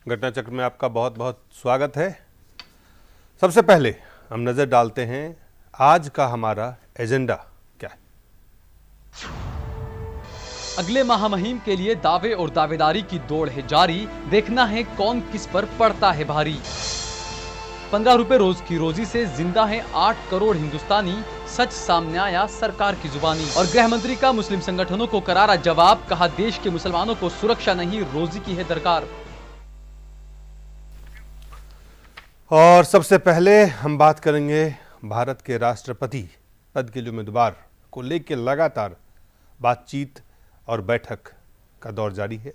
घटना चक्र में आपका बहुत बहुत स्वागत है। सबसे पहले हम नजर डालते हैं आज का हमारा एजेंडा क्या है। अगले महामहिम के लिए दावे और दावेदारी की दौड़ है जारी। देखना है कौन किस पर पड़ता है भारी। 15 रुपए रोज की रोजी से जिंदा है 8 करोड़ हिंदुस्तानी। सच सामने आया सरकार की जुबानी। और गृह मंत्री का मुस्लिम संगठनों को करारा जवाब। कहा देश के मुसलमानों को सुरक्षा नहीं रोजी की है दरकार। और सबसे पहले हम बात करेंगे भारत के राष्ट्रपति पद के उम्मीदवार को लेकर लगातार बातचीत और बैठक का दौर जारी है,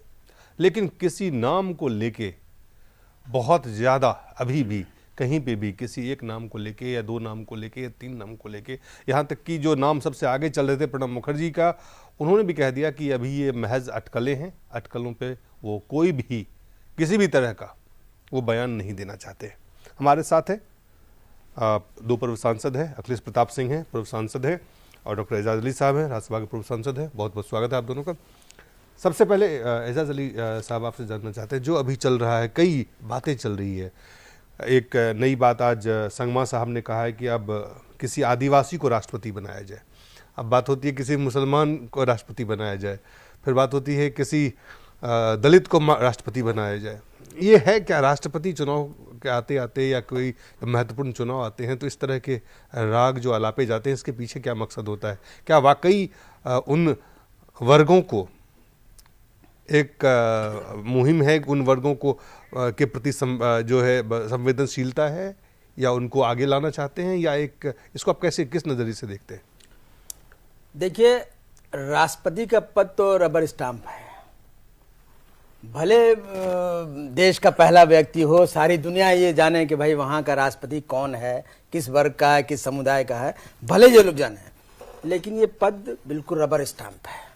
लेकिन किसी नाम को लेके बहुत ज़्यादा अभी भी कहीं पे भी किसी एक नाम को लेके या 2 नाम को लेके या 3 नाम को लेके, यहाँ तक कि जो नाम सबसे आगे चल रहे थे प्रणब मुखर्जी का, उन्होंने भी कह दिया कि अभी ये महज अटकलें हैं, अटकलों पे वो कोई भी किसी भी तरह का वो बयान नहीं देना चाहते। हमारे साथ है 2 पूर्व सांसद हैं, अखिलेश प्रताप सिंह हैं, पूर्व सांसद हैं, और डॉक्टर एजाज अली साहब हैं, राज्यसभा के पूर्व सांसद हैं। बहुत बहुत स्वागत है आप दोनों का। सबसे पहले एजाज अली साहब आपसे जानना चाहते हैं, जो अभी चल रहा है, कई बातें चल रही है। एक नई बात आज संगमा साहब ने कहा है कि अब किसी आदिवासी को राष्ट्रपति बनाया जाए। अब बात होती है किसी मुसलमान को राष्ट्रपति बनाया जाए, फिर बात होती है किसी दलित को राष्ट्रपति बनाया जाए। ये है क्या राष्ट्रपति चुनाव के आते आते या कोई महत्वपूर्ण चुनाव आते हैं तो इस तरह के राग जो आलापे जाते हैं, इसके पीछे क्या मकसद होता है? क्या वाकई उन वर्गों को एक मुहिम है, उन वर्गों को के प्रति जो है संवेदनशीलता है, या उनको आगे लाना चाहते हैं, या एक इसको आप कैसे किस नज़रिए से देखते हैं? देखिए, राष्ट्रपति का पद तो रबर स्टाम्प है। भले देश का पहला व्यक्ति हो, सारी दुनिया ये जाने कि भाई वहाँ का राष्ट्रपति कौन है, किस वर्ग का है, किस समुदाय का है, भले ये लोग जाने, लेकिन ये पद बिल्कुल रबर स्टाम्प है।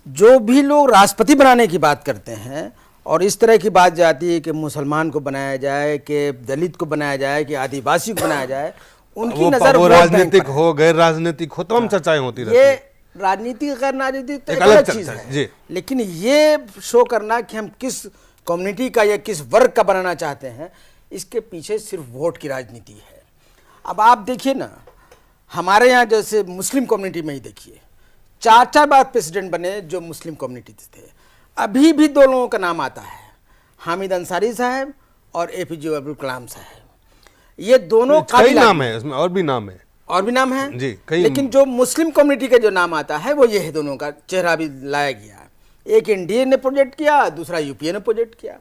जो भी लोग राष्ट्रपति बनाने की बात करते हैं और इस तरह की बात जाती है कि मुसलमान को बनाया जाए, कि दलित को बनाया जाए, कि आदिवासी को बनाया जाए, उनकी नजर वो राजनीतिक हो, गैर राजनीतिक हो, तमाम चर्चाएं होती रहती हैं। राजनीति गैर राजनीति तो एक अलग चीज है, लेकिन ये शो करना कि हम किस कम्युनिटी का या किस वर्ग का बनाना चाहते हैं, इसके पीछे सिर्फ वोट की राजनीति है। अब आप देखिए ना, हमारे यहाँ जैसे मुस्लिम कम्युनिटी में ही देखिए, 4 बार प्रेसिडेंट बने जो मुस्लिम कम्युनिटी थे। अभी भी 2 लोगों का नाम आता है, हामिद अंसारी साहब और APJ अब्दुल कलाम साहब। ये दोनों कई नाम है, इसमें और भी नाम है जी, लेकिन जो मुस्लिम कम्युनिटी का जो नाम आता है वो ये है, दोनों का चेहरा भी लाया गया है। एक NDA ने प्रोजेक्ट किया, दूसरा UPA ने प्रोजेक्ट किया।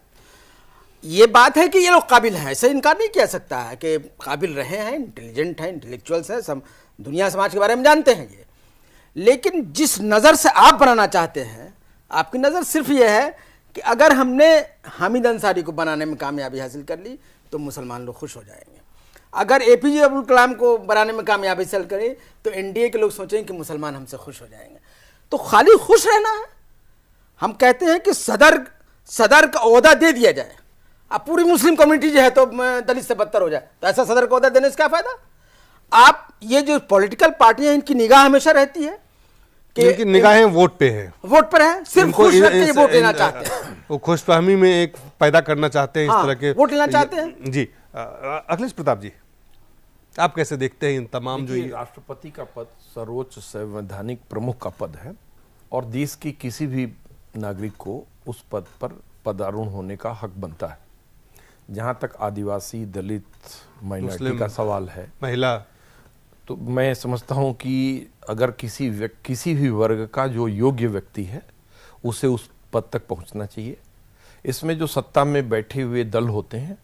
ये बात है कि ये लोग काबिल हैं, ऐसा इनकार नहीं किया सकता है कि काबिल रहे हैं, इंटेलिजेंट हैं, इंटेलेक्चुअल्स हैं, सब दुनिया समाज के बारे में जानते हैं ये। लेकिन जिस नज़र से आप बनाना चाहते हैं, आपकी नज़र सिर्फ ये है कि अगर हमने हामिद अंसारी को बनाने में कामयाबी हासिल कर ली तो मुसलमान लोग खुश हो जाएंगे। अगर APJ अब्दुल कलाम को बनाने में कामयाबी हासिल करें तो NDA के लोग सोचेंगे कि मुसलमान हमसे खुश हो जाएंगे। तो खाली खुश रहना है। हम कहते हैं कि सदर का ओहदा दे दिया जाए। अब पूरी मुस्लिम कम्युनिटी जो है तो दलित से बदतर हो जाए, तो ऐसा सदर का ओहदा देने से क्या फायदा? आप ये जो पॉलिटिकल पार्टियां, इनकी निगाह हमेशा रहती है कि इनकी निगाहें वोट पे है, वोट पर है, सिर्फ खुश रहते वोट लेना चाहते हैं। वो खुशफहमी में एक पैदा करना चाहते हैं, इस तरह के वोट लेना चाहते हैं जी। अखिलेश प्रताप जी, आप कैसे देखते हैं इन तमाम जो राष्ट्रपति का पद सर्वोच्च संवैधानिक प्रमुख का पद है और देश की किसी भी नागरिक को उस पद पर पदारूढ़ होने का हक बनता है। जहाँ तक आदिवासी, दलित, माइनॉरिटी का सवाल है, महिला, तो मैं समझता हूँ कि अगर किसी भी वर्ग का जो योग्य व्यक्ति है उसे उस पद तक पहुँचना चाहिए। इसमें जो सत्ता में बैठे हुए दल होते हैं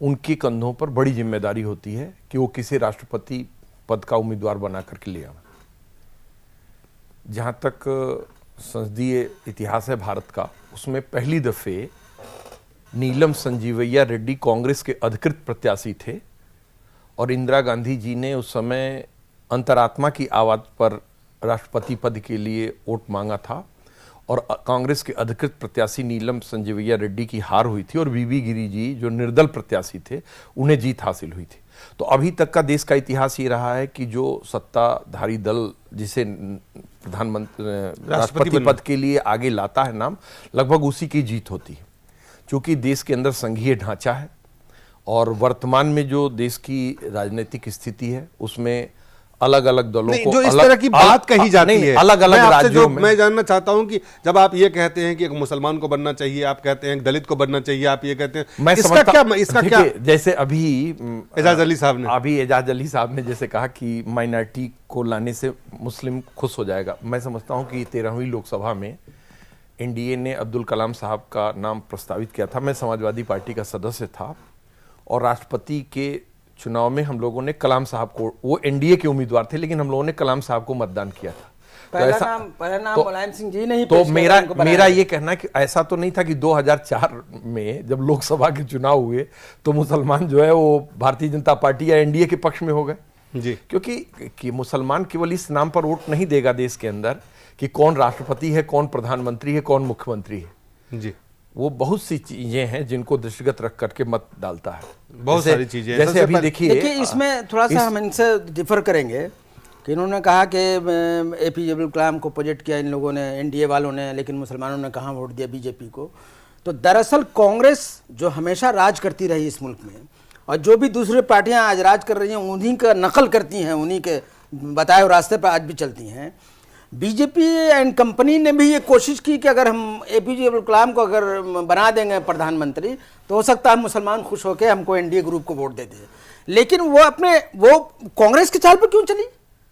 उनके कंधों पर बड़ी जिम्मेदारी होती है कि वो किसी राष्ट्रपति पद का उम्मीदवार बना करके ले आना। जहाँ तक संसदीय इतिहास है भारत का, उसमें पहली दफ़े नीलम संजीवैया रेड्डी कांग्रेस के अधिकृत प्रत्याशी थे और इंदिरा गांधी जी ने उस समय अंतरात्मा की आवाज़ पर राष्ट्रपति पद के लिए वोट मांगा था और कांग्रेस के अधिकृत प्रत्याशी नीलम संजीवैया रेड्डी की हार हुई थी और BB गिरी जी जो निर्दल प्रत्याशी थे उन्हें जीत हासिल हुई थी। तो अभी तक का देश का इतिहास ये रहा है कि जो सत्ताधारी दल जिसे प्रधानमंत्री राष्ट्रपति पद के लिए आगे लाता है नाम, लगभग उसी की जीत होती है। चूंकि देश के अंदर संघीय ढांचा है और वर्तमान में जो देश की राजनीतिक स्थिति है उसमें अलग अलग दलों को जो इस तरह की बात कही जाती है, अलग अलग राज्यों में। मैं जानना चाहता हूं कि जब आप ये कहते हैं कि एक मुसलमान को बनना चाहिए, आप कहते हैं दलित को बनना चाहिए, आप ये कहते हैं, मैं इसका क्या जैसे अभी एजाज अली साहब ने जैसे कहा कि माइनॉरिटी को लाने से मुस्लिम खुश हो जाएगा। मैं समझता हूं कि 13वीं लोकसभा में एनडीए ने अब्दुल कलाम साहब का नाम प्रस्तावित किया था। मैं समाजवादी पार्टी का सदस्य था और राष्ट्रपति के चुनाव में हम लोगों ने कलाम साहब को, वो एनडीए के उम्मीदवार थे लेकिन हम लोगों ने कलाम साहब को मतदान किया था। पहला नाम मुलायम सिंह जी नहीं, तो मेरा ये कहना है कि ऐसा तो नहीं था कि 2004 में जब लोकसभा के चुनाव हुए तो मुसलमान जो है वो भारतीय जनता पार्टी या एनडीए के पक्ष में हो गए जी, क्योंकि मुसलमान केवल इस नाम पर वोट नहीं देगा देश के अंदर कि कौन राष्ट्रपति है, कौन प्रधानमंत्री है, कौन मुख्यमंत्री है जी। वो बहुत सी चीजें हैं जिनको दृष्टिगत रख करके मत डालता है, बहुत सारी चीजें। जैसे अभी देखिए इसमें थोड़ा सा हम इनसे डिफर करेंगे कि इन्होंने कहा कि एपीजे अब्दुल कलाम को प्रोजेक्ट किया इन लोगों ने, एनडीए वालों ने, लेकिन मुसलमानों ने कहाँ वोट दिया बीजेपी को। तो दरअसल कांग्रेस जो हमेशा राज करती रही इस मुल्क में और जो भी दूसरी पार्टियां आज राज कर रही हैं उन्हीं का नकल करती हैं, उन्हीं के बताए हुए रास्ते पर आज भी चलती हैं। बीजेपी एंड कंपनी ने भी ये कोशिश की कि अगर हम एपीजे अब्दुल कलाम को अगर बना देंगे प्रधानमंत्री तो हो सकता है मुसलमान खुश होकर हमको एनडीए ग्रुप को वोट दे दे। लेकिन वो कांग्रेस की चाल पर क्यों चली?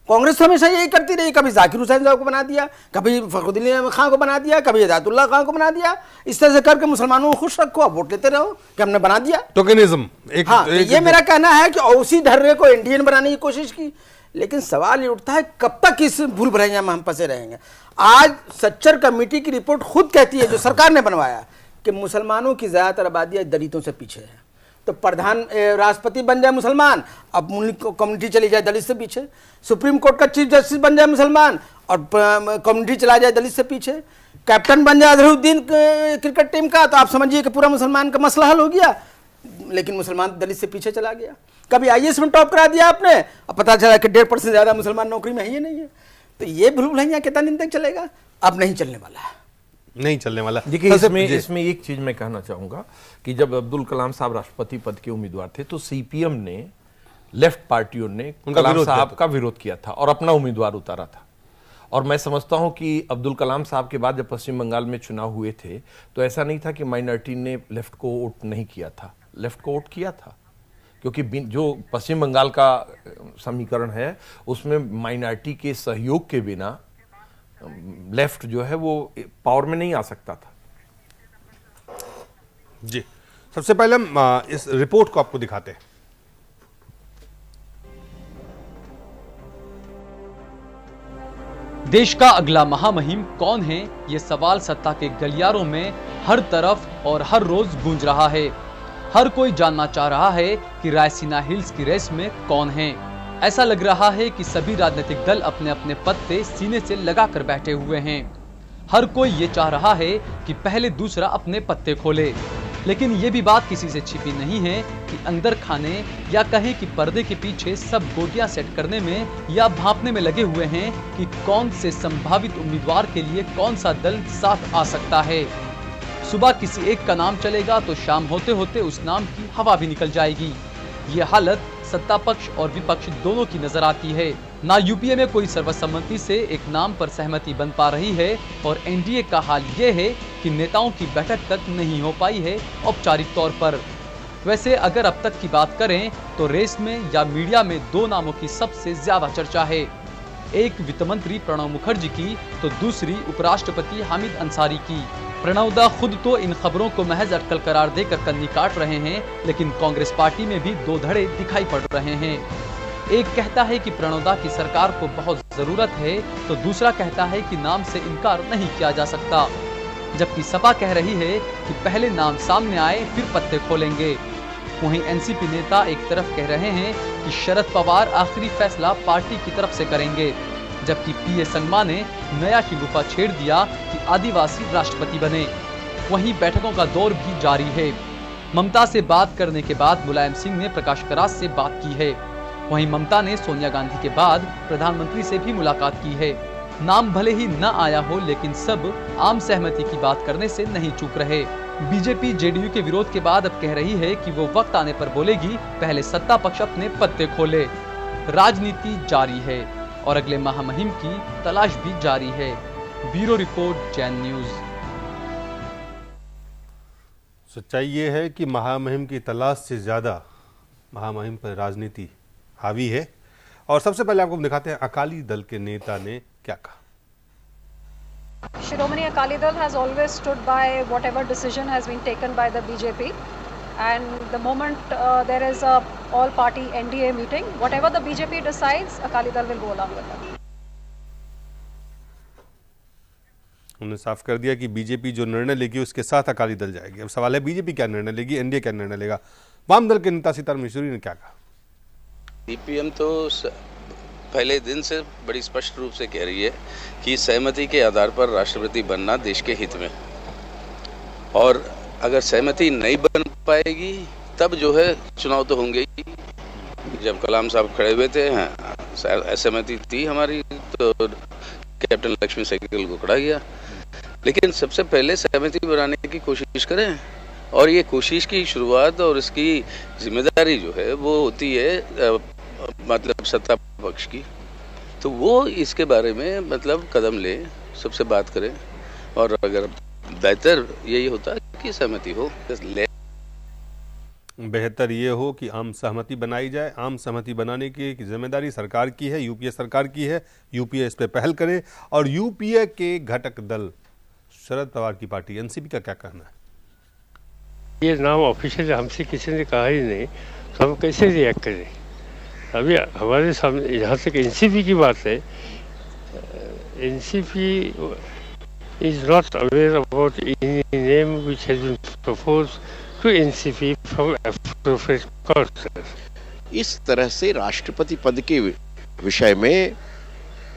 कांग्रेस हमेशा यही करती रही, कभी जाकिर हुसैन साहब को बना दिया, कभी फखरुद्दीन खान को बना दिया, कभी हिदायतुल्लाह खान को बना दिया। इस तरह से करके मुसलमानों को खुश रखो, आप वोट लेते रहो कि हमने बना दिया। टोकनिज्म ये मेरा कहना है कि उसी ढर्रे को इंडियन बनाने की कोशिश की। लेकिन सवाल ये उठता है कब तक इस भूल भुलैया में हम फंसे रहेंगे। आज सच्चर कमेटी की रिपोर्ट खुद कहती है, जो सरकार ने बनवाया, कि मुसलमानों की ज्यादातर आबादी दलितों से पीछे है। तो राष्ट्रपति बन जाए मुसलमान, अब कम्युनिटी चली जाए दलित से पीछे। सुप्रीम कोर्ट का चीफ जस्टिस बन जाए मुसलमान और कम्युनिटी चला जाए दलित से पीछे। कैप्टन बन जाए अजहरुद्दीन क्रिकेट टीम का, तो आप समझिए कि पूरा मुसलमान का मसला हल हो गया। लेकिन मुसलमान दलित से पीछे चला गया। कभी आईएएस में टॉप करा दिया आपने, अब पता चला कि 1.5% ज्यादा मुसलमान नौकरी में है ही नहीं है। तो ये भूल भुलैया कितना दिन तक चलेगा? अब नहीं चलने वाला है, नहीं चलने वाला। देखिए इसमें एक चीज मैं कहना चाहूंगा कि जब अब्दुल कलाम साहब राष्ट्रपति पद के उम्मीदवार थे तो सीपीएम ने, लेफ्ट पार्टियों ने कलाम साहब का विरोध किया था और अपना उम्मीदवार उतारा था। और मैं समझता हूं कि अब्दुल कलाम साहब के बाद जब पश्चिम बंगाल में चुनाव हुए थे तो ऐसा नहीं था कि माइनॉरिटी ने लेफ्ट को वोट नहीं किया था, लेफ्ट को वोट किया था। क्योंकि जो पश्चिम बंगाल का समीकरण है उसमें माइनॉरिटी के सहयोग के बिना लेफ्ट जो है वो पावर में नहीं आ सकता था। जी, सबसे पहले हम इस रिपोर्ट को आपको दिखाते हैं। देश का अगला महामहिम कौन है, ये सवाल सत्ता के गलियारों में हर तरफ और हर रोज गूंज रहा है। हर कोई जानना चाह रहा है कि रायसीना हिल्स की रेस में कौन है। ऐसा लग रहा है कि सभी राजनीतिक दल अपने अपने पत्ते सीने से लगाकर बैठे हुए हैं। हर कोई ये चाह रहा है कि पहले दूसरा अपने पत्ते खोले। लेकिन ये भी बात किसी से छिपी नहीं है कि अंदर खाने या कहे कि पर्दे के पीछे सब गोटियां सेट करने में या भांपने में लगे हुए हैं कि कौन से संभावित उम्मीदवार के लिए कौन सा दल साथ आ सकता है। सुबह किसी एक का नाम चलेगा तो शाम होते होते उस नाम की हवा भी निकल जाएगी। ये हालत सत्ता पक्ष और विपक्ष दोनों की नजर आती है। ना यूपीए में कोई सर्वसम्मति से एक नाम पर सहमति बन पा रही है और एनडीए का हाल ये है कि नेताओं की बैठक तक नहीं हो पाई है औपचारिक तौर पर। वैसे अगर अब तक की बात करें तो रेस में या मीडिया में दो नामों की सबसे ज्यादा चर्चा है। एक वित्त मंत्री प्रणब मुखर्जी की तो दूसरी उपराष्ट्रपति हामिद अंसारी की। प्रणवदा खुद तो इन खबरों को महज अटकल करार देकर कन्नी काट रहे हैं, लेकिन कांग्रेस पार्टी में भी दो धड़े दिखाई पड़ रहे हैं। एक कहता है कि प्रणवदा की सरकार को बहुत जरूरत है, तो दूसरा कहता है कि नाम से इनकार नहीं किया जा सकता। जबकि सपा कह रही है कि पहले नाम सामने आए फिर पत्ते खोलेंगे। वहीं एनसीपी नेता एक तरफ कह रहे हैं कि शरद पवार आखिरी फैसला पार्टी की तरफ से करेंगे, जबकि पीए संगमा ने नया शिगुफा छेड़ दिया कि आदिवासी राष्ट्रपति बने। वहीं बैठकों का दौर भी जारी है। ममता से बात करने के बाद मुलायम सिंह ने प्रकाश करात से बात की है। वहीं ममता ने सोनिया गांधी के बाद प्रधानमंत्री से भी मुलाकात की है। नाम भले ही न आया हो, लेकिन सब आम सहमति की बात करने से नहीं चूक रहे। बीजेपी जेडीयू के विरोध के बाद अब कह रही है कि वो वक्त आने पर बोलेगी, पहले सत्ता पक्ष अपने पत्ते खोले। राजनीति जारी है और अगले महामहिम की तलाश भी जारी है। Bureau report, Jain news. सच्चाई ये है कि महामहिम की तलाश से ज्यादा महामहिम पर राजनीति हावी है। और सबसे पहले आपको दिखाते हैं अकाली दल के नेता ने क्या कहा। Shiromani Akali Dal has always stood by whatever decision has been taken by the BJP, and the moment there is a all-party NDA meeting, whatever the BJP decides, Akali Dal will go along with that. उन्होंने साफ कर दिया कि BJP जो निर्णय लेगी उसके साथ अकाली दल जाएगी। अब सवाल है बीजेपी क्या निर्णय लेगी, एनडीए क्या निर्णय लेगा। वाम दल के नेता सीताराम येचुरी ने क्या कहा। सीपीएम तो पहले दिन से बड़ी स्पष्ट रूप से कह रही है कि सहमति के आधार पर राष्ट्रपति बनना देश के हित में, और अगर सहमति नहीं बन पाएगी तब जो है चुनाव तो होंगे ही। जब कलाम साहब खड़े हुए थे, असहमति थी हमारी, तो कैप्टन लक्ष्मी सहगल को खड़ा किया। लेकिन सबसे पहले सहमति बनाने की कोशिश करें, और ये कोशिश की शुरुआत और इसकी जिम्मेदारी जो है वो होती है मतलब सत्ता पक्ष की। तो वो इसके बारे में मतलब कदम ले, सबसे बात करें, और अगर बेहतर यही होता कि सहमति हो, बेहतर ये हो कि आम सहमति बनाई जाए। आम सहमति बनाने की जिम्मेदारी सरकार की है, यूपीए सरकार की है। यूपीए इस पे पहल करे। और यूपीए के घटक दल शरद पवार की पार्टी एनसीपी का क्या कहना है। ये नाम ऑफिशियल हमसे किसी ने कहा ही नहीं, तो हम कैसे रिएक्ट करें। अभी हमारे सामने जहाँ तक एनसीपी की बात है, NCP is not aware about any name which has been proposed to NCP from appropriate corners. इस तरह से राष्ट्रपति पद के विषय में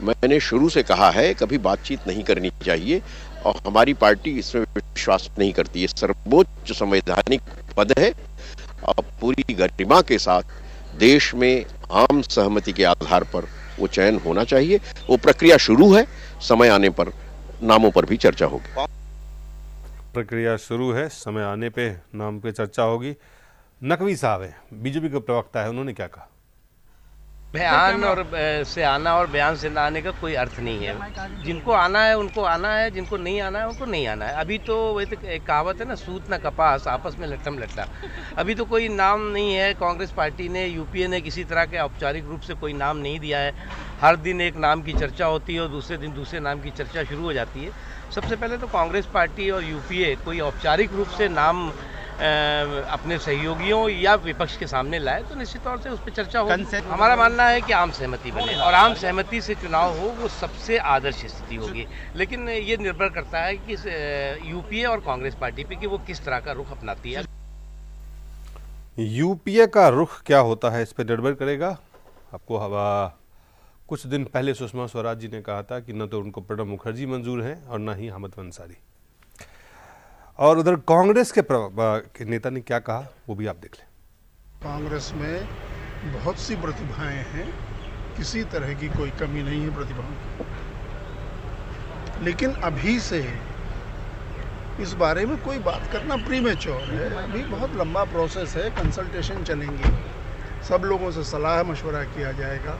मैंने शुरू से कहा है, कभी बातचीत नहीं करनी चाहिए, और हमारी पार्टी इसमें विश्वास नहीं करती है। सर्वोच्च संवैधानिक पद है और पूरी गरिमा के साथ देश में आम सहमति के आधार पर वो चयन होना चाहिए। वो प्रक्रिया शुरू है, समय आने पर नामों पर भी चर्चा होगी। प्रक्रिया शुरू है, समय आने पे नाम पे चर्चा होगी। नकवी साहब है, बीजेपी के प्रवक्ता है, उन्होंने क्या कहा। बयान और से आना और बयान से ना आने का कोई अर्थ नहीं है। जिनको आना है उनको आना है, जिनको नहीं आना है उनको नहीं आना है। अभी तो वही तो एक कहावत है ना, सूत ना कपास, आपस में लट्टम लट्टा। अभी तो कोई नाम नहीं है। कांग्रेस पार्टी ने, यूपीए ने किसी तरह के औपचारिक रूप से कोई नाम नहीं दिया है। हर दिन एक नाम की चर्चा होती है और दूसरे दिन दूसरे नाम की चर्चा शुरू हो जाती है। सबसे पहले तो कांग्रेस पार्टी और यूपीए कोई औपचारिक रूप से नाम अपने सहयोगियों या विपक्ष के सामने लाए तो निश्चित तौर से उस पर चर्चा होगी। हमारा मानना है कि आम सहमति बने और आम सहमति से चुनाव हो, वो सबसे आदर्श स्थिति होगी। लेकिन ये निर्भर करता है कि यूपीए और कांग्रेस पार्टी पे कि वो किस तरह का रुख अपनाती है। यूपीए का रुख क्या होता है, इस पर निर्भर करेगा। आपको कुछ दिन पहले सुषमा स्वराज जी ने कहा था कि न तो उनको प्रणब मुखर्जी मंजूर हैं और न ही अहमद अंसारी। और उधर कांग्रेस के नेता ने क्या कहा, वो भी आप देख लें। कांग्रेस में बहुत सी प्रतिभाएं हैं, किसी तरह की कोई कमी नहीं है प्रतिभाओं की, लेकिन अभी से इस बारे में कोई बात करना प्रीमेच्योर है। अभी बहुत लंबा प्रोसेस है, कंसल्टेशन चलेंगी, सब लोगों से सलाह मशवरा किया जाएगा,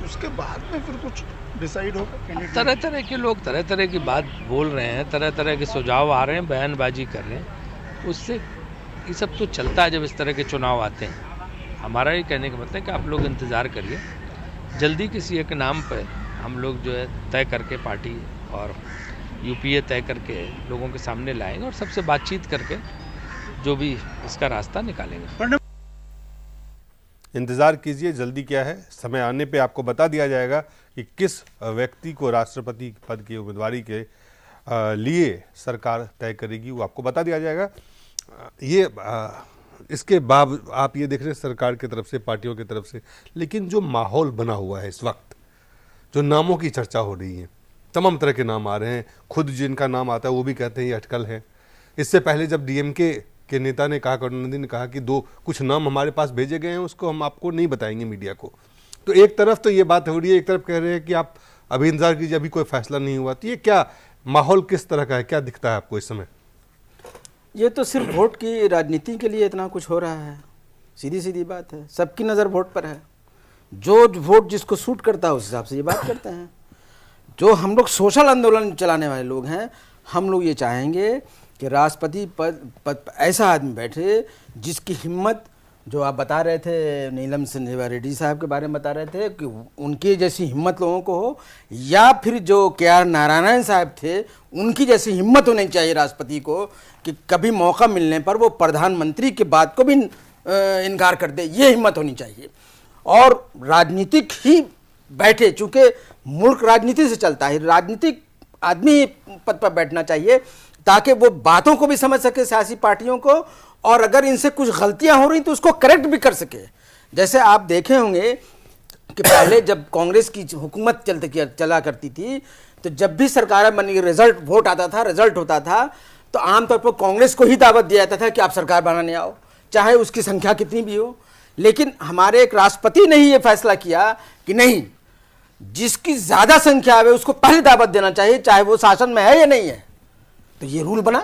उसके बाद में फिर कुछ डिसाइड होगा। तरह तरह के लोग तरह तरह की बात बोल रहे हैं, तरह तरह के सुझाव आ रहे हैं, बयानबाजी कर रहे हैं, उससे ये सब तो चलता है जब इस तरह के चुनाव आते हैं। हमारा ये कहने का मतलब है कि आप लोग इंतज़ार करिए, जल्दी किसी एक नाम पर हम लोग जो है तय करके पार्टी और यूपीए तय करके लोगों के सामने लाएंगे और सबसे बातचीत करके जो भी इसका रास्ता निकालेंगे। इंतजार कीजिए, जल्दी क्या है, समय आने पे आपको बता दिया जाएगा कि किस व्यक्ति को राष्ट्रपति पद की उम्मीदवारी के लिए सरकार तय करेगी, वो आपको बता दिया जाएगा। इसके बाद आप ये देख रहे हैं सरकार की तरफ से, पार्टियों की तरफ से, लेकिन जो माहौल बना हुआ है इस वक्त, जो नामों की चर्चा हो रही है, तमाम तरह के नाम आ रहे हैं, खुद जिनका नाम आता है वो भी कहते हैं ये अटकल है। इससे पहले जब डीएमके के नेता ने कहा, करुणानिधि ने कहा कि कुछ नाम हमारे पास भेजे गए हैं, उसको हम आपको नहीं बताएंगे मीडिया को। तो एक तरफ तो ये बात हो रही है, एक तरफ कह रहे हैं कि आप अभी इंतजार कीजिए, अभी कोई फैसला नहीं हुआ। तो ये क्या माहौल किस तरह का है, क्या दिखता है आपको इस समय? ये तो सिर्फ वोट की राजनीति के लिए इतना कुछ हो रहा है, सीधी सीधी बात है। सबकी नज़र वोट पर है, जो वोट जिसको सूट करता है उस हिसाब से ये बात करते हैं। जो हम लोग सोशल आंदोलन चलाने वाले लोग हैं, हम लोग ये चाहेंगे कि राष्ट्रपति पद ऐसा आदमी बैठे जिसकी हिम्मत, जो आप बता रहे थे नीलम संजीवा रेड्डी साहब के बारे में बता रहे थे कि उनकी जैसी हिम्मत लोगों को हो, या फिर जो KR नारायण साहब थे उनकी जैसी हिम्मत होनी चाहिए राष्ट्रपति को कि कभी मौका मिलने पर वो प्रधानमंत्री की बात को भी इनकार कर दे, ये हिम्मत होनी चाहिए। और राजनीतिक ही बैठे, चूँकि मुल्क राजनीति से चलता है, राजनीतिक आदमी पद पर बैठना चाहिए ताकि वो बातों को भी समझ सके सियासी पार्टियों को, और अगर इनसे कुछ गलतियां हो रही तो उसको करेक्ट भी कर सके। जैसे आप देखे होंगे कि पहले जब कांग्रेस की हुकूमत चला करती थी तो जब भी सरकार बनी, रिजल्ट वोट आता था, रिजल्ट होता था, तो आमतौर पर कांग्रेस को ही दावत दिया जाता था कि आप सरकार बनाने आओ, चाहे उसकी संख्या कितनी भी हो। लेकिन हमारे एक राष्ट्रपति ने ही ये फैसला किया कि नहीं, जिसकी ज्यादा संख्या है उसको पहले दावत देना चाहिए, चाहे वो शासन में है या नहीं है। तो ये रूल बना।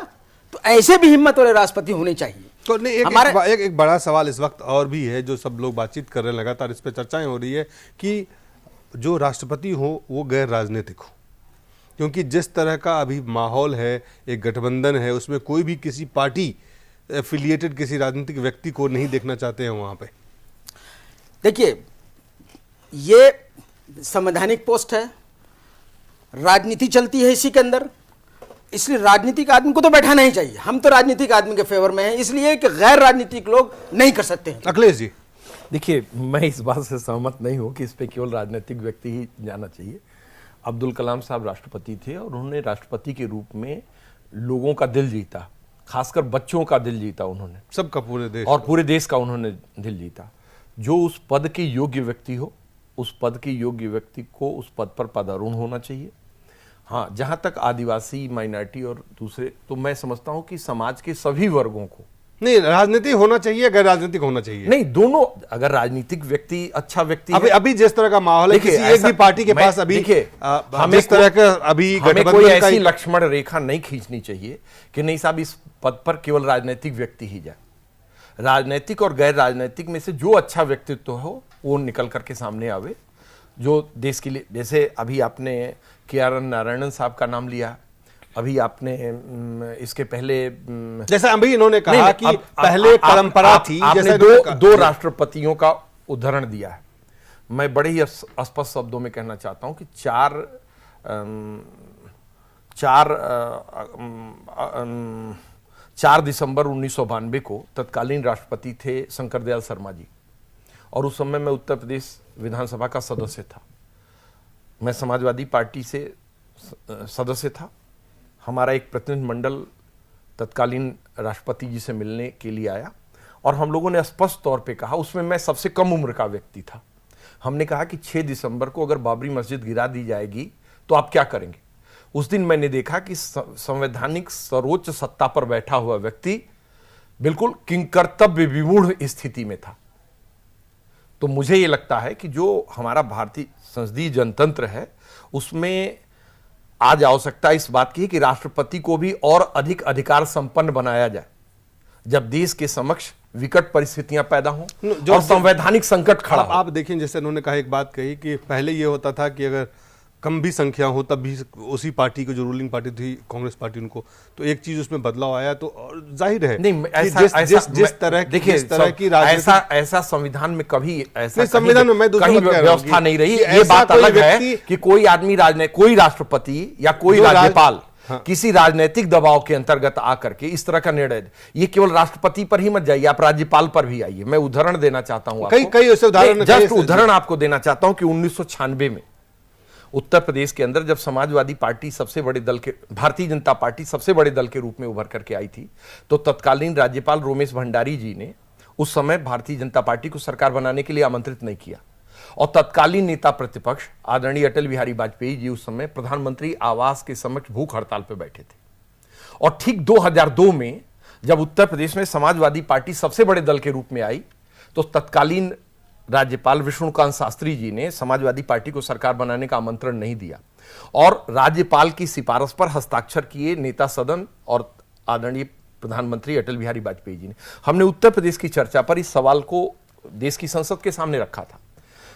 तो ऐसे भी हिम्मत वाले राष्ट्रपति होने चाहिए। तो नहीं, एक बड़ा सवाल इस वक्त और भी है जो सब लोग बातचीत कर रहे हैं, लगातार इस पर चर्चाएं हो रही है कि जो राष्ट्रपति हो वो गैर राजनीतिक हो, क्योंकि जिस तरह का अभी माहौल है, एक गठबंधन है, उसमें कोई भी किसी पार्टी एफिलिएटेड किसी राजनीतिक व्यक्ति को नहीं देखना चाहते हैं वहां पे। देखिए, ये संवैधानिक पोस्ट है, राजनीति चलती है इसी के अंदर, इसलिए राजनीतिक आदमी को तो बैठाना ही चाहिए। हम तो राजनीतिक आदमी के फेवर में हैं, इसलिए कि गैर राजनीतिक लोग नहीं कर सकते हैं। अखिलेश जी, देखिए, मैं इस बात से सहमत नहीं हूं कि इस पे केवल राजनीतिक व्यक्ति ही जाना चाहिए। अब्दुल कलाम साहब राष्ट्रपति थे और उन्होंने राष्ट्रपति के रूप में लोगों का दिल जीता, खासकर बच्चों का दिल जीता उन्होंने, सबका, पूरे देश और पूरे देश का उन्होंने दिल जीता। जो उस पद के योग्य व्यक्ति हो, उस पद के योग्य व्यक्ति को उस पद पर पदारूढ़ होना चाहिए। हाँ, जहां तक आदिवासी, माइनॉरिटी और दूसरे, तो मैं समझता हूं कि समाज के सभी वर्गों को नहीं, राजनीति होना चाहिए, गैर राजनीतिक होना चाहिए नहीं, दोनों। अगर राजनीतिक व्यक्ति अच्छा व्यक्ति अभी जिस तरह का माहौल है, किसी एक भी पार्टी के पास अभी हमें जिस तरह का अभी कोई ऐसी लक्ष्मण रेखा नहीं खींचनी चाहिए कि नहीं साहब इस पद पर केवल राजनीतिक व्यक्ति ही जाए। राजनीतिक और गैर राजनीतिक में से जो अच्छा व्यक्तित्व हो वो निकल करके सामने आवे, जो देश के लिए। जैसे अभी आपने KR नारायणन साहब का नाम लिया, अभी आपने इसके पहले जैसे अभी इन्होंने कहा कि पहले परंपरा थी, आपने दो राष्ट्रपतियों का उदाहरण दिया है। मैं बड़े ही स्पष्ट शब्दों में कहना चाहता हूं कि 4 दिसंबर 1992 को तत्कालीन राष्ट्रपति थे शंकर दयाल शर्मा जी, और उस समय मैं उत्तर प्रदेश विधानसभा का सदस्य था। मैं समाजवादी पार्टी से सदस्य था। हमारा एक प्रतिनिधि मंडल तत्कालीन राष्ट्रपति जी से मिलने के लिए आया और हम लोगों ने स्पष्ट तौर पे कहा, उसमें मैं सबसे कम उम्र का व्यक्ति था, हमने कहा कि 6 दिसंबर को अगर बाबरी मस्जिद गिरा दी जाएगी तो आप क्या करेंगे। उस दिन मैंने देखा कि संवैधानिक सर्वोच्च सत्ता पर बैठा हुआ व्यक्ति बिल्कुल किंकर्तव्य विमूढ़ स्थिति में था। तो मुझे ये लगता है कि जो हमारा भारतीय संसदीय जनतंत्र है उसमें आज आवश्यकता इस बात की है कि राष्ट्रपति को भी और अधिक अधिकार संपन्न बनाया जाए जब देश के समक्ष विकट परिस्थितियां पैदा हों और संवैधानिक संकट खड़ा हो। आप देखें, जैसे उन्होंने कहा, एक बात कही कि पहले ये होता था कि अगर कम भी संख्या हो तब भी उसी पार्टी को, जो रूलिंग पार्टी थी कांग्रेस पार्टी, उनको तो एक चीज उसमें बदलाव आया। तो जाहिर है नहीं, जिस तरह की ऐसा संविधान में कभी ऐसा संविधान में कहीं व्यवस्था नहीं रही। ये बात अलग है कि कोई आदमी कोई राष्ट्रपति या कोई राज्यपाल किसी राजनीतिक दबाव के अंतर्गत आकर के इस तरह का निर्णय, ये केवल राष्ट्रपति पर ही मत जाइए, आप राज्यपाल पर भी आइए। मैं उदाहरण देना चाहता हूं, कई ऐसे उदाहरण, जस्ट उदाहरण आपको देना चाहता हूं कि 1996 में उत्तर प्रदेश के अंदर जब समाजवादी पार्टी सबसे बड़े दल के, भारतीय जनता पार्टी सबसे बड़े दल के रूप में उभर करके आई थी, तो तत्कालीन राज्यपाल रोमेश भंडारी जी ने उस समय भारतीय जनता पार्टी को सरकार बनाने के लिए आमंत्रित नहीं किया, और तत्कालीन नेता प्रतिपक्ष आदरणीय अटल बिहारी वाजपेयी जी उस समय प्रधानमंत्री आवास के समक्ष भूख हड़ताल पर बैठे थे। और ठीक 2002 में जब उत्तर प्रदेश में समाजवादी पार्टी सबसे बड़े दल के रूप में आई, तो तत्कालीन राज्यपाल विष्णुकांत शास्त्री जी ने समाजवादी पार्टी को सरकार बनाने का आमंत्रण नहीं दिया और राज्यपाल की सिफारिश पर हस्ताक्षर किए नेता सदन और आदरणीय प्रधानमंत्री अटल बिहारी वाजपेयी जी ने। हमने उत्तर प्रदेश की चर्चा पर इस सवाल को देश की संसद के सामने रखा था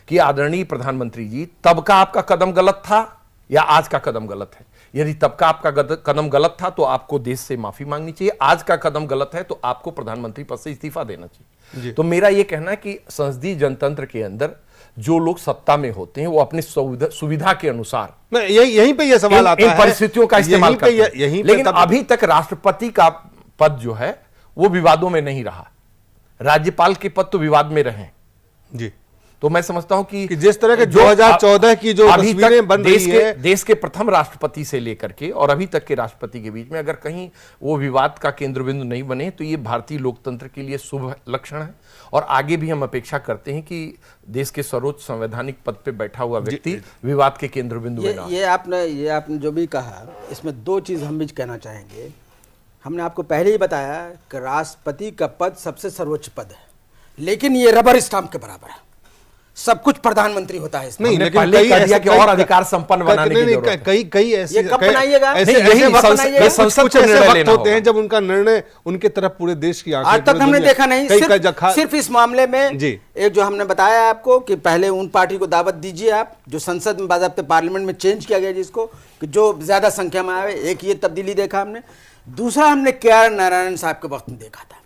कि आदरणीय प्रधानमंत्री जी, तब का आपका कदम गलत था या आज का कदम गलत है? यदि तब का आपका कदम गलत था तो आपको देश से माफी मांगनी चाहिए, आज का कदम गलत है तो आपको प्रधानमंत्री पद से इस्तीफा देना चाहिए। तो मेरा यह कहना है कि संसदीय जनतंत्र के अंदर जो लोग सत्ता में होते हैं वो अपनी सुविधा के अनुसार यहीं पे ये सवाल आता है, इन परिस्थितियों का इस्तेमाल करते हैं। लेकिन अभी तक राष्ट्रपति का पद जो है वो विवादों में नहीं रहा, राज्यपाल के पद तो विवाद में रहे जी। तो मैं समझता हूं कि जिस तरह के 2014 की जो तस्वीरें बन रही है देश के प्रथम राष्ट्रपति से लेकर के और अभी तक के राष्ट्रपति के बीच में, अगर कहीं वो विवाद का केंद्र बिंदु नहीं बने तो ये भारतीय लोकतंत्र के लिए शुभ लक्षण है। और आगे भी हम अपेक्षा करते हैं कि देश के सर्वोच्च संवैधानिक पद पे बैठा हुआ व्यक्ति विवाद के केंद्र बिंदु में ना। ये आपने जो भी कहा, इसमें दो चीज हम भी कहना चाहेंगे। हमने आपको पहले ही बताया कि राष्ट्रपति का पद सबसे सर्वोच्च पद है, लेकिन ये रबर स्टाम्प के बराबर है, सब कुछ प्रधानमंत्री होता है। नहीं, लेकिन कई ऐसे कि और अधिकार संपन्न बनाने की जरूरत है। कई ऐसे ये कब बनाइएगा? कुछ ऐसे वक्त होते हैं जब उनका निर्णय उनके तरफ पूरे देश की आज तक हमने देखा नहीं। सिर्फ इस मामले में एक जो हमने बताया आपको कि पहले उन पार्टी को दावत दीजिए आप जो संसद में बाज़ाब्ते पार्लियामेंट में चेंज किया गया जिसको कि जो ज्यादा संख्या में आए, एक ये तब्दीली देखा हमने। दूसरा हमने के.आर. नारायण साहब के वक्त में देखा था।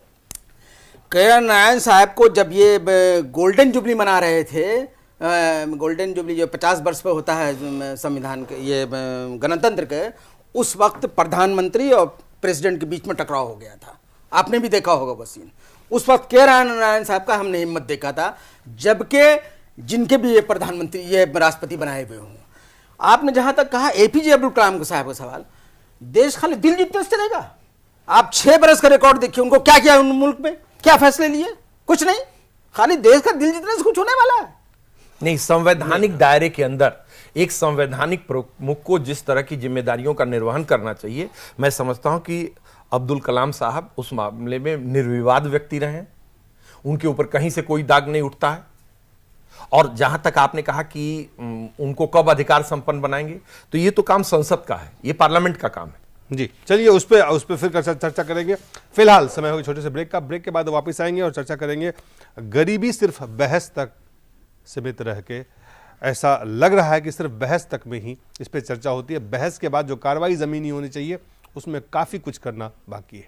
के.आर. नारायण साहब को जब ये गोल्डन जुबली मना रहे थे, गोल्डन जुबली जो 50 वर्ष पे होता है संविधान के, ये गणतंत्र के, उस वक्त प्रधानमंत्री और प्रेसिडेंट के बीच में टकराव हो गया था। आपने भी देखा होगा वो सीन। उस वक्त के.आर. नारायण साहब का हमने हिम्मत देखा था, जबकि जिनके भी ये प्रधानमंत्री ये राष्ट्रपति बनाए हुए हों। आपने जहां तक कहा ए.पी.जे. अब्दुल कलाम साहब का सवाल, देश खाली दिल जीतने से चलेगा? आप 6 बरस का रिकॉर्ड देखिए, उनको क्या किया उन मुल्क में, क्या फैसले लिए? कुछ नहीं, खाली देश का दिल जीतने से कुछ होने वाला है नहीं। संवैधानिक दायरे के अंदर एक संवैधानिक प्रमुख को जिस तरह की जिम्मेदारियों का निर्वहन करना चाहिए, मैं समझता हूं कि अब्दुल कलाम साहब उस मामले में निर्विवाद व्यक्ति रहे, उनके ऊपर कहीं से कोई दाग नहीं उठता है। और जहां तक आपने कहा कि उनको कब अधिकार संपन्न बनाएंगे, तो ये तो काम संसद का है, ये पार्लियामेंट का काम है जी। चलिए उस पे फिर चर्चा करेंगे। फिलहाल समय होगा छोटे से ब्रेक का। ब्रेक के बाद वापस आएंगे और चर्चा करेंगे। गरीबी सिर्फ बहस तक सीमित रह के ऐसा लग रहा है कि सिर्फ बहस तक में ही इस पे चर्चा होती है। बहस के बाद जो कार्रवाई जमीनी होनी चाहिए उसमें काफी कुछ करना बाकी है।